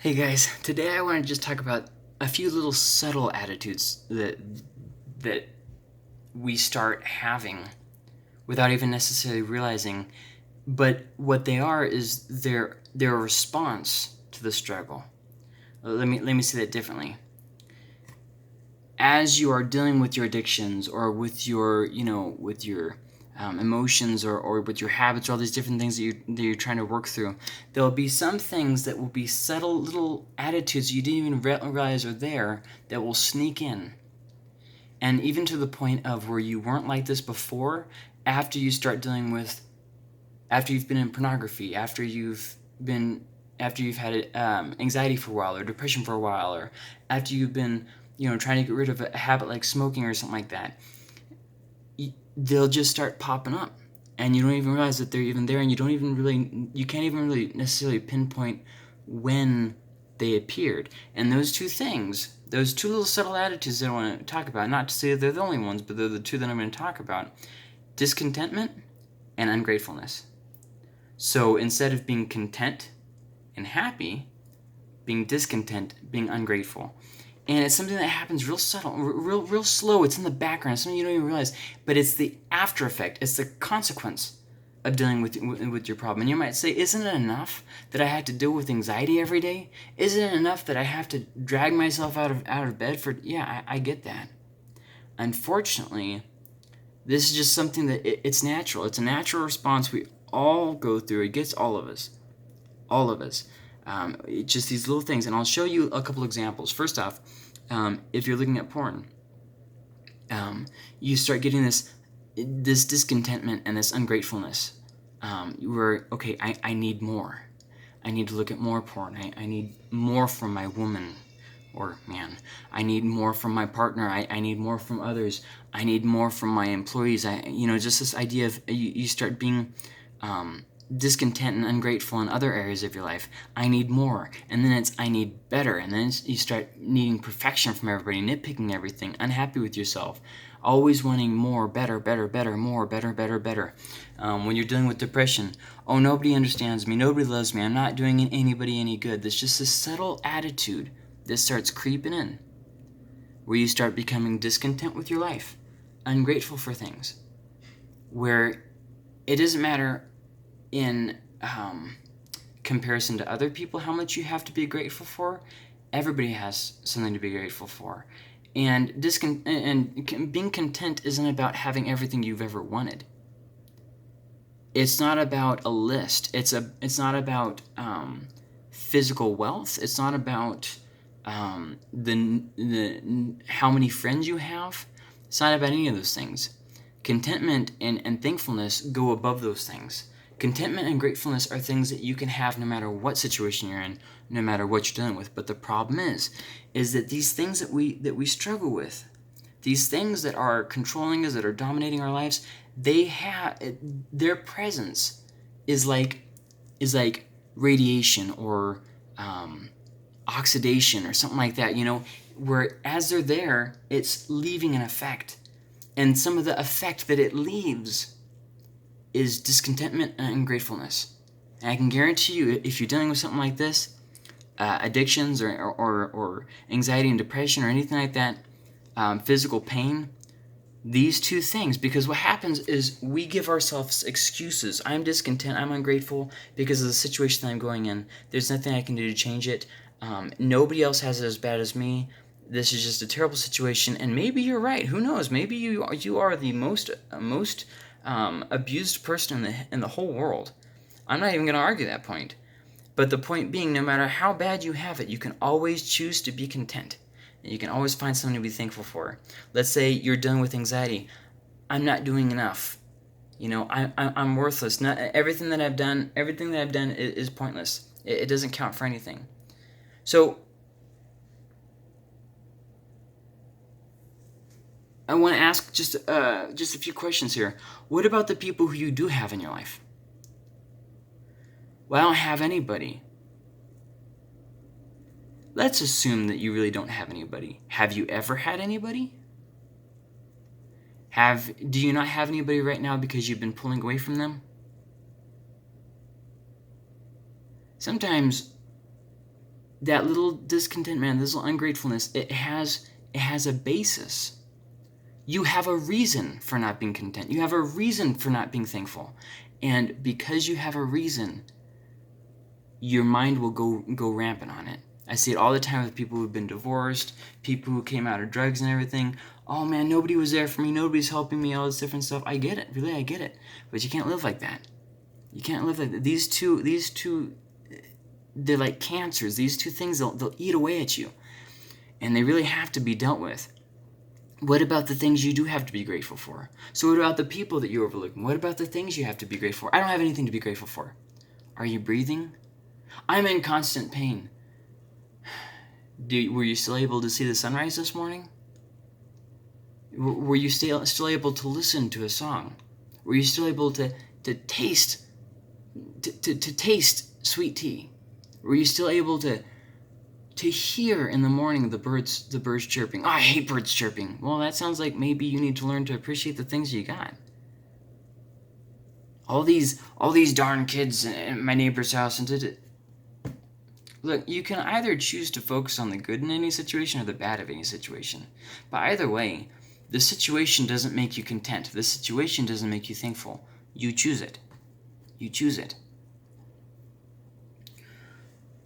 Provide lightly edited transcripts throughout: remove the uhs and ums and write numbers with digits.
Hey guys, today I want to just talk about a few little subtle attitudes that we start having without even necessarily realizing. But what they are is their response to the struggle. Let me say that differently. As you are dealing with your addictions or with your emotions or with your habits or all these different things that you're trying to work through, there'll be some things that will be subtle little attitudes you didn't even realize are there that will sneak in. And even to the point of where you weren't like this before, after you start dealing with, after you've been in pornography, after you've had anxiety for a while or depression for a while, or after you've been trying to get rid of a habit like smoking or something like that, they'll just start popping up, and you don't even realize that they're even there, and you can't even really necessarily pinpoint when they appeared. And those two things, those two little subtle attitudes that I want to talk about, not to say that they're the only ones, but they're the two that I'm going to talk about: discontentment and ungratefulness. So instead of being content and happy, being discontent, being ungrateful. And it's something that happens real subtle, real slow. It's in the background. It's something you don't even realize, but it's the after effect. It's the consequence of dealing with your problem. And you might say, isn't it enough that I have to deal with anxiety every day? Isn't it enough that I have to drag myself out of bed for? Yeah, I get that. Unfortunately, this is just something that it's natural. It's a natural response we all go through. It gets all of us. All of us. Just these little things. And I'll show you a couple examples. First off, if you're looking at porn, you start getting this discontentment and this ungratefulness, where, okay, I need more. I need to look at more porn. I need more from my woman or man. I need more from my partner. I need more from others. I need more from my employees. Just this idea of you start being discontent and ungrateful in other areas of your life. I need more. And then it's I need better. And then you start needing perfection from everybody, nitpicking everything, unhappy with yourself, always wanting more, better, better, better, more, better, better, better. When you're dealing with depression, oh, nobody understands me, nobody loves me, I'm not doing anybody any good. There's just this subtle attitude that starts creeping in, where you start becoming discontent with your life, ungrateful for things, where it doesn't matter in comparison to other people how much you have to be grateful for. Everybody has something to be grateful for. And being content isn't about having everything you've ever wanted. It's not about a list. It's not about physical wealth. It's not about the how many friends you have. It's not about any of those things. Contentment and thankfulness go above those things. Contentment and gratefulness are things that you can have no matter what situation you're in, no matter what you're dealing with. But the problem is that these things that we struggle with, these things that are controlling us, that are dominating our lives, their presence is like radiation or oxidation or something like that. Where as they're there, it's leaving an effect, and some of the effect that it leaves is discontentment and ungratefulness. And I can guarantee you, if you're dealing with something like this, addictions or anxiety and depression or anything like that, physical pain, these two things, because what happens is we give ourselves excuses. I'm discontent, I'm ungrateful because of the situation that I'm going in. There's nothing I can do to change it. Nobody else has it as bad as me. This is just a terrible situation, and maybe you're right. Who knows? Maybe you are the most abused person in the whole world. I'm not even going to argue that point. But the point being, no matter how bad you have it, you can always choose to be content. And you can always find something to be thankful for. Let's say you're dealing with anxiety. I'm not doing enough. I'm worthless. Not everything that I've done. Everything that I've done is pointless. It doesn't count for anything. So I want to ask just a few questions here. What about the people who you do have in your life? Well, I don't have anybody. Let's assume that you really don't have anybody. Have you ever had anybody? Do you not have anybody right now because you've been pulling away from them? Sometimes that little discontentment, this little ungratefulness, it has a basis. You have a reason for not being content. You have a reason for not being thankful. And because you have a reason, your mind will go rampant on it. I see it all the time with people who've been divorced, people who came out of drugs and everything. Oh man, nobody was there for me, nobody's helping me, all this different stuff. I get it, really, I get it. But you can't live like that. You can't live like that. These two, they're like cancers. These two things, they'll eat away at you. And they really have to be dealt with. What about the things you do have to be grateful for? So what about the people that you're overlooking? What about the things you have to be grateful for? I don't have anything to be grateful for. Are you breathing? I'm in constant pain. Were you still able to see the sunrise this morning? Were you still able to listen to a song? Were you still able to taste sweet tea? Were you still able to hear in the morning the birds chirping? Oh, I hate birds chirping. Well, that sounds like maybe you need to learn to appreciate the things you got. All these darn kids in my neighbor's house and look, you can either choose to focus on the good in any situation or the bad of any situation. But either way, the situation doesn't make you content. The situation doesn't make you thankful. You choose it. You choose it.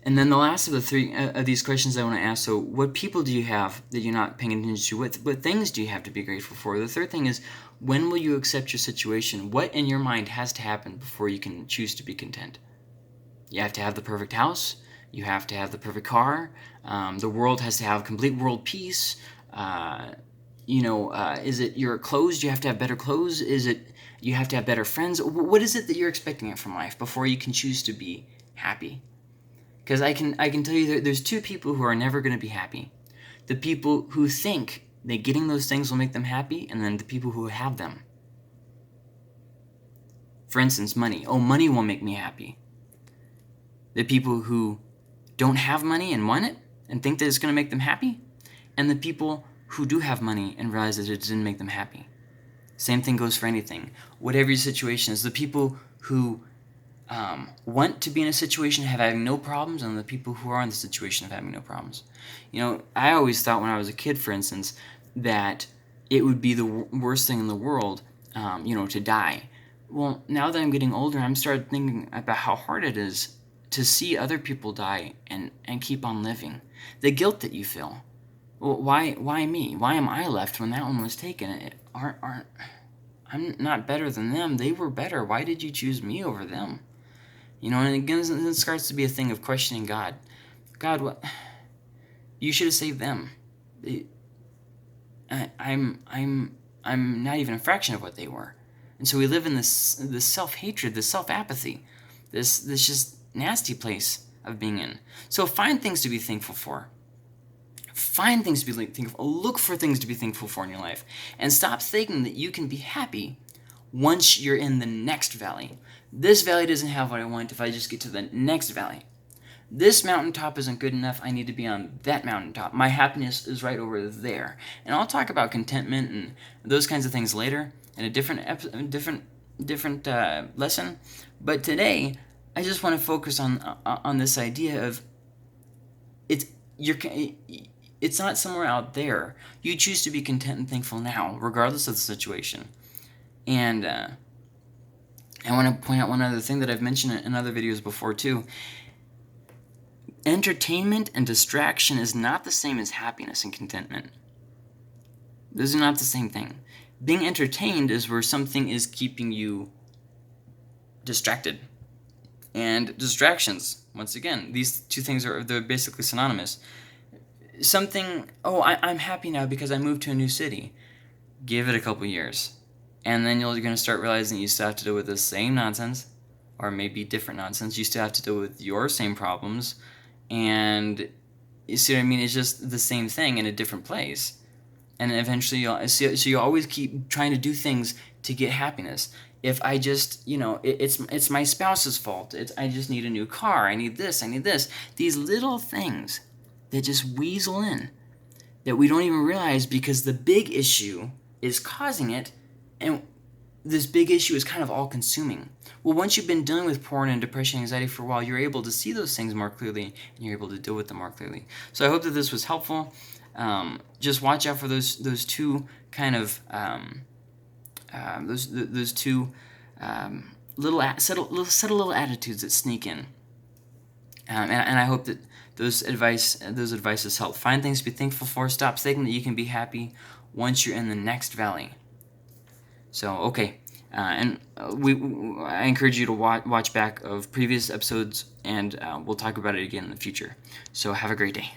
And then the last of the three of these questions I want to ask, so what people do you have that you're not paying attention to? What things do you have to be grateful for? The third thing is, when will you accept your situation? What in your mind has to happen before you can choose to be content? You have to have the perfect house. You have to have the perfect car. The world has to have complete world peace. Is it your clothes? Do you have to have better clothes? Is it you have to have better friends? What is it that you're expecting from life before you can choose to be happy? Because I can tell you that there's two people who are never going to be happy. The people who think that getting those things will make them happy, and then the people who have them. For instance, money. Oh, money won't make me happy. The people who don't have money and want it and think that it's going to make them happy, and the people who do have money and realize that it didn't make them happy. Same thing goes for anything. Whatever your situation is, the people who want to be in a situation of having no problems, and the people who are in the situation of having no problems. I always thought when I was a kid, for instance, that it would be the worst thing in the world, to die. Well, now that I'm getting older, I'm starting thinking about how hard it is to see other people die and keep on living. The guilt that you feel. Well, why me? Why am I left when that one was taken? I'm not better than them. They were better. Why did you choose me over them? And again, it starts to be a thing of questioning God. God, what? You should have saved them. I'm not even a fraction of what they were. And so we live in this self-hatred, this self-apathy, this just nasty place of being in. So find things to be thankful for. Find things to be thankful. Look for things to be thankful for in your life, and stop thinking that you can be happy once you're in the next valley. This valley doesn't have what I want if I just get to the next valley. This mountaintop isn't good enough. I need to be on that mountaintop. My happiness is right over there. And I'll talk about contentment and those kinds of things later in a different lesson. But today, I just want to focus on this idea of it's not somewhere out there. You choose to be content and thankful now, regardless of the situation. And I want to point out one other thing that I've mentioned in other videos before too. Entertainment and distraction is not the same as happiness and contentment. Those are not the same thing. Being entertained is where something is keeping you distracted. And distractions, once again, these two things they're basically synonymous. I'm happy now because I moved to a new city. Give it a couple years. And then you're going to start realizing you still have to deal with the same nonsense, or maybe different nonsense. You still have to deal with your same problems, and you see what I mean? It's just the same thing in a different place. And eventually you always keep trying to do things to get happiness. If I just, it's my spouse's fault. I just need a new car. I need this. These little things that just weasel in that we don't even realize because the big issue is causing it, and this big issue is kind of all consuming. Well, once you've been dealing with porn and depression and anxiety for a while, you're able to see those things more clearly and you're able to deal with them more clearly. So I hope that this was helpful. Just watch out for those two kind of those two subtle little attitudes that sneak in. And I hope that those advices help. Find things to be thankful for. Stop thinking that you can be happy once you're in the next valley. So, okay. I encourage you to watch back of previous episodes, and we'll talk about it again in the future. So have a great day.